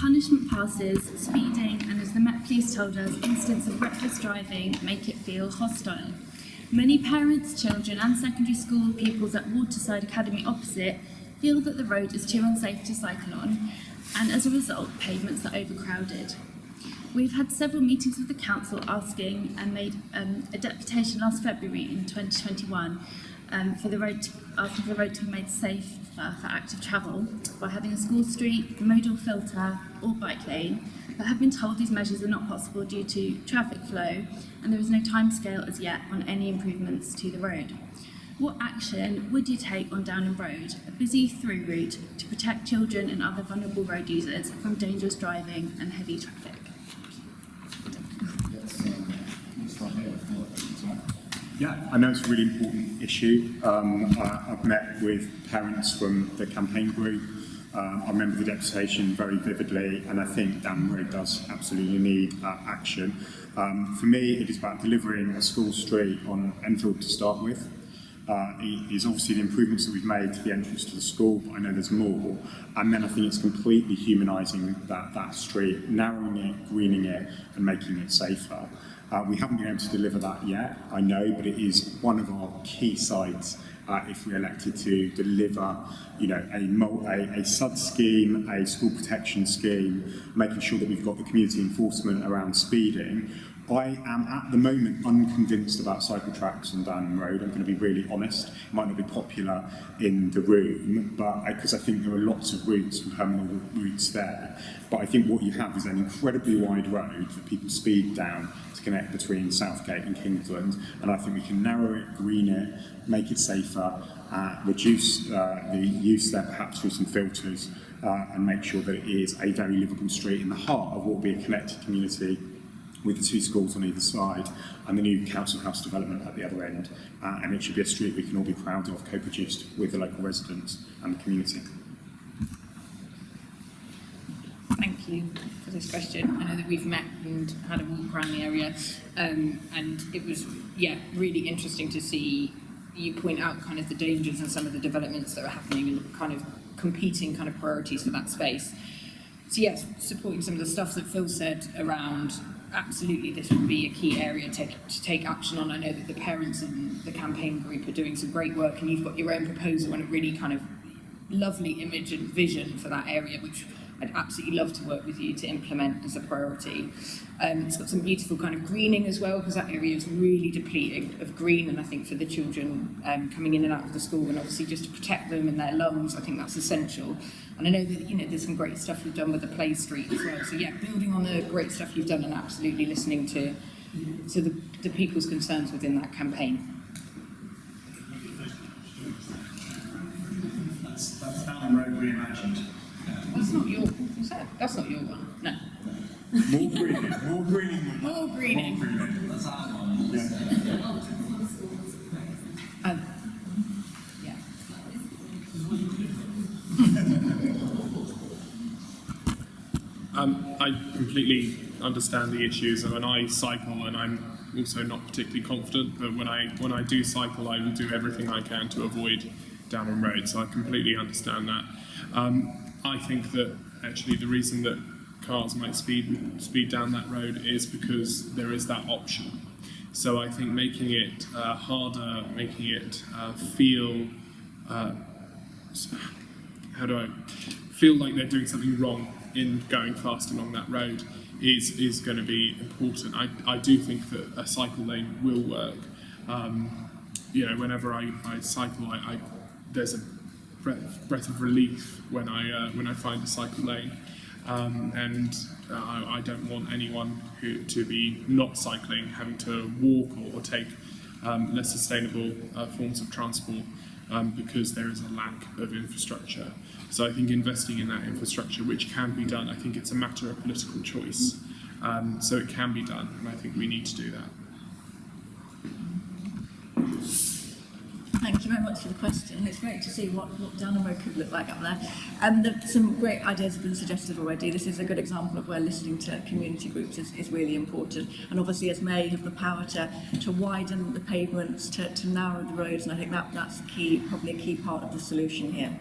Punishment passes, speeding, and as the Met Police told us, incidents of reckless driving make it feel hostile. Many parents, children and secondary school pupils at Waterside Academy opposite feel that the road is too unsafe to cycle on, and as a result, pavements are overcrowded. We've had several meetings with the council asking and made a deputation last February in 2021 asking for the road to be made safe for active travel by having a school street, modal filter or bike lane, but have been told these measures are not possible due to traffic flow and there is no timescale as yet on any improvements to the road. What action would you take on Downham Road, a busy through route, to protect children and other vulnerable road users from dangerous driving and heavy traffic? Yeah, I know it's a really important issue. I've met with parents from the campaign group. I remember the deputation very vividly, and I think Downham Road does absolutely need action. For me, it is about delivering a school street on Enfield to start with. It is obviously the improvements that we've made to the entrance to the school, but I know there's more. And then I think it's completely humanising that street, narrowing it, greening it, and making it safer. We haven't been able to deliver that yet, I know, but it is one of our key sites if we're elected to deliver, a SUD scheme, a school protection scheme, making sure that we've got the community enforcement around speeding. I am at the moment unconvinced about cycle tracks on Downham Road. I'm going to be really honest. It might not be popular in the room, but because I think there are lots of routes and terminal routes there. But I think what you have is an incredibly wide road that people speed down to connect between Southgate and Kingsland, and I think we can narrow it, green it, make it safer, reduce the use there perhaps through some filters, and make sure that it is a very livable street in the heart of what will be a connected community with the two schools on either side and the new council house development at the other end. And it should be a street we can all be proud of, co-produced with the local residents and the community. Thank you for this question. I know that we've met and had a walk around the area, and it was, really interesting to see you point out kind of the dangers and some of the developments that are happening and kind of competing kind of priorities for that space. So yes, supporting some of the stuff that Phil said around absolutely this would be a key area to take action on. I know that the parents in the campaign group are doing some great work, and you've got your own proposal and a really kind of lovely image and vision for that area, which I'd absolutely love to work with you to implement as a priority. It's got some beautiful kind of greening as well, because that area is really depleting of green, and I think for the children coming in and out of the school, and obviously just to protect them and their lungs, I think that's essential. And I know that there's some great stuff you've done with the play street as well. So building on the great stuff you've done and absolutely listening to the people's concerns within that campaign. That's Downham Road reimagined. That's not your. Is that? That's not your one. No. More greening. More greening. More greening. More greening. That's our one. Yeah. I completely understand the issues, and when I cycle, and I'm also not particularly confident, but when I do cycle, I will do everything I can to avoid Downham Road. So I completely understand that. I think that actually the reason that cars might speed down that road is because there is that option. So I think making it harder, making it feel feel like they're doing something wrong in going fast along that road is going to be important. I do think that a cycle lane will work. Whenever I cycle, there's a breath of relief when I find a cycle lane, and I don't want anyone to be not cycling, having to walk or take less sustainable forms of transport because there is a lack of infrastructure. So I think investing in that infrastructure, which can be done, I think it's a matter of political choice. So it can be done, and I think we need to do that. Thank you very much for the question. It's great to see what Downham Road could look like up there. Some great ideas have been suggested already. This is a good example of where listening to community groups is really important. And obviously, as Mayor, you have the power to widen the pavements, to narrow the roads, and I think that's probably a key part of the solution here.